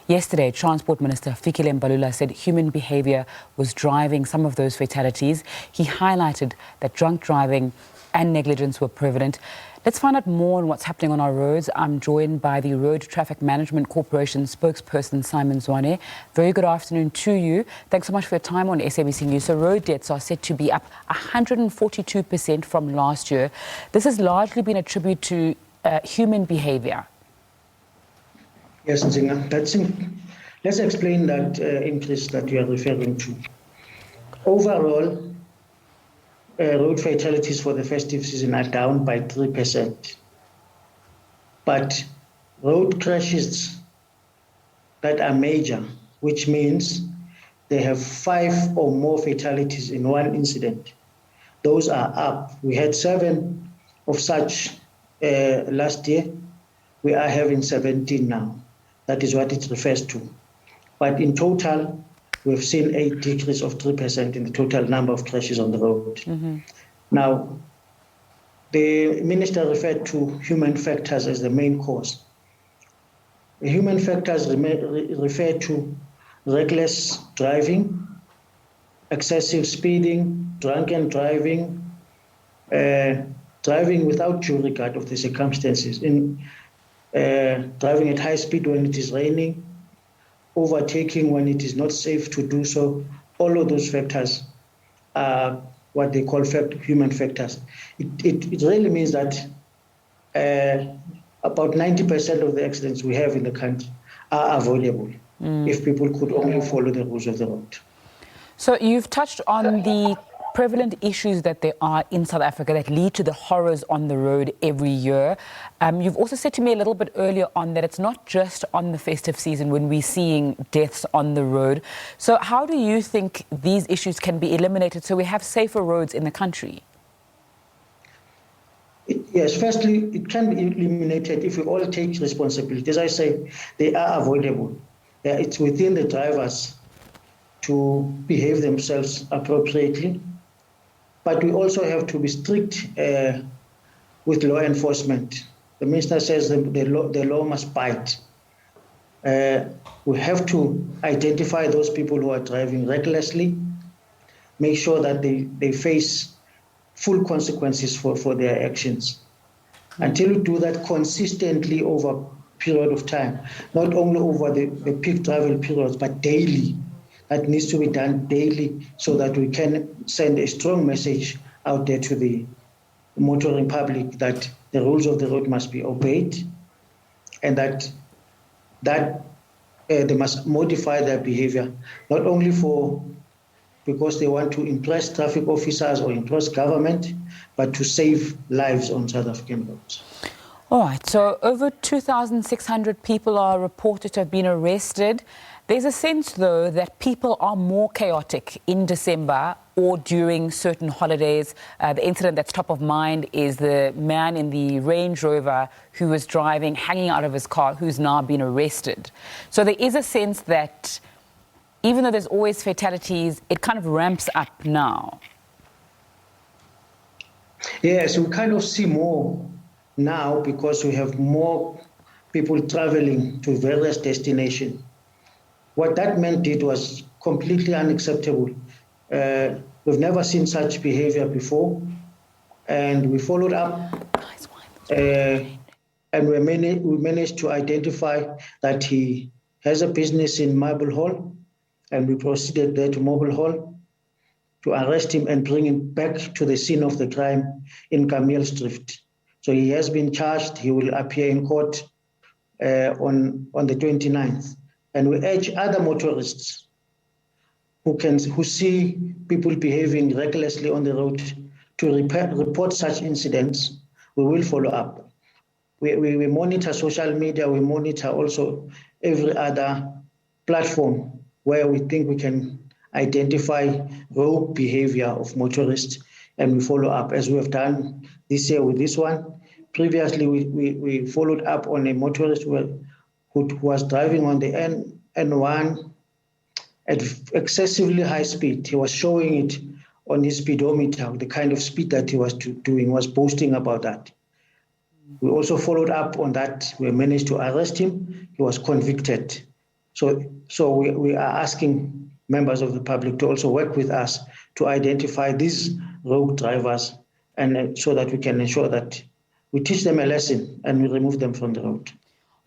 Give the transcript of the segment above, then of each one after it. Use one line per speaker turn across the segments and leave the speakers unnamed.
Yesterday, Transport Minister Fikile Mbalula said human behaviour was driving some of those fatalities. He highlighted that drunk driving and negligence were prevalent. Let's find out more on what's happening on our roads. I'm joined by the Road Traffic Management Corporation spokesperson, Simon Zwane. Very good afternoon to you. Thanks so much for your time on SABC News. So road deaths are said to be up 142% from last year. This has largely been attributed to human behaviour.
Yes, Nzinga. Let's explain that increase that you are referring to. Overall, road fatalities for the festive season are down by 3%. But road crashes that are major, which means they have 5 or more fatalities in one incident, those are up. We had 7 of such last year. We are having 17 now. That is what it refers to. But in total, we've seen a decrease of 3% in the total number of crashes on the road. Mm-hmm. Now, the minister referred to human factors as the main cause. The human factors refer to reckless driving, excessive speeding, drunken driving, driving without due regard of the circumstances, driving at high speed when it is raining, overtaking when it is not safe to do so. All of those factors are what they call human factors. It really means that about 90% of the accidents we have in the country are avoidable if people could only follow the rules of the road.
So you've touched on the prevalent issues that there are in South Africa that lead to the horrors on the road every year. You've also said to me a little bit earlier on that it's not just on the festive season when we're seeing deaths on the road. So how do you think these issues can be eliminated so we have safer roads in the country?
Yes, firstly, it can be eliminated if we all take responsibility. As I say, they are avoidable. It's within the drivers to behave themselves appropriately. But we also have to be strict with law enforcement. The minister says the law must bite. We have to identify those people who are driving recklessly, make sure that they face full consequences for their actions. Until we do that consistently over a period of time, not only over the peak travel periods, but daily. That needs to be done daily so that we can send a strong message out there to the motoring public that the rules of the road must be obeyed and that they must modify their behavior, not only because they want to impress traffic officers or impress government, but to save lives on South African roads.
All right, so over 2,600 people are reported to have been arrested. There's a sense, though, that people are more chaotic in December or during certain holidays. The incident that's top of mind is the man in the Range Rover who was driving, hanging out of his car, who's now been arrested. So there is a sense that even though there's always fatalities, it kind of ramps up now.
Yes, we kind of see more now because we have more people traveling to various destinations. What that man did was completely unacceptable. We've never seen such behavior before, and we followed up, and we managed to identify that he has a business in Marble Hall, and we proceeded there to Marble Hall to arrest him and bring him back to the scene of the crime in Camille Street. So he has been charged. He will appear in court on the 29th. And we urge other motorists who see people behaving recklessly on the road to report such incidents. We will follow up. We monitor social media. We monitor also every other platform where we think we can identify rogue behavior of motorists, and we follow up, as we have done this year with this one. Previously, we followed up on a motorist who was driving on the N1 at excessively high speed. He was showing it on his speedometer, the kind of speed that he was doing, was boasting about that. We also followed up on that. We managed to arrest him. He was convicted. So we are asking members of the public to also work with us to identify these rogue drivers, and so that we can ensure that we teach them a lesson and we remove them from the road.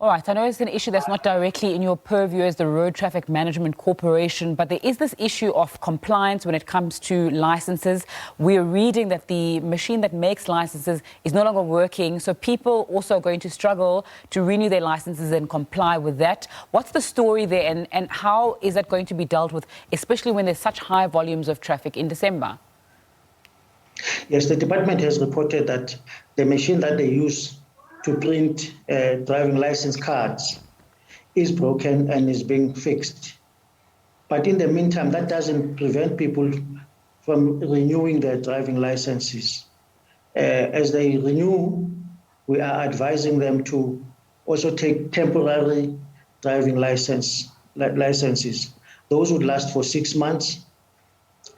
All right, I know it's an issue that's not directly in your purview as the Road Traffic Management Corporation, but there is this issue of compliance when it comes to licenses. We're reading that the machine that makes licenses is no longer working, so people also are going to struggle to renew their licenses and comply with that. What's the story there, and how is that going to be dealt with, especially when there's such high volumes of traffic in December?
Yes, the department has reported that the machine that they use to print driving license cards is broken and is being fixed. But in the meantime, that doesn't prevent people from renewing their driving licenses. As they renew, we are advising them to also take temporary driving licenses. Those would last for 6 months,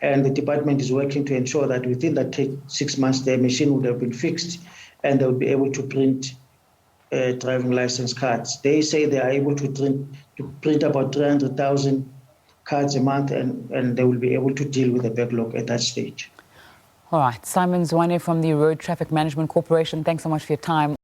and the department is working to ensure that within that 6 months, their machine would have been fixed and they will be able to print driving license cards. They say they are able to print about 300,000 cards a month, and they will be able to deal with the backlog at that stage.
All right, Simon Zwane from the Road Traffic Management Corporation, thanks so much for your time.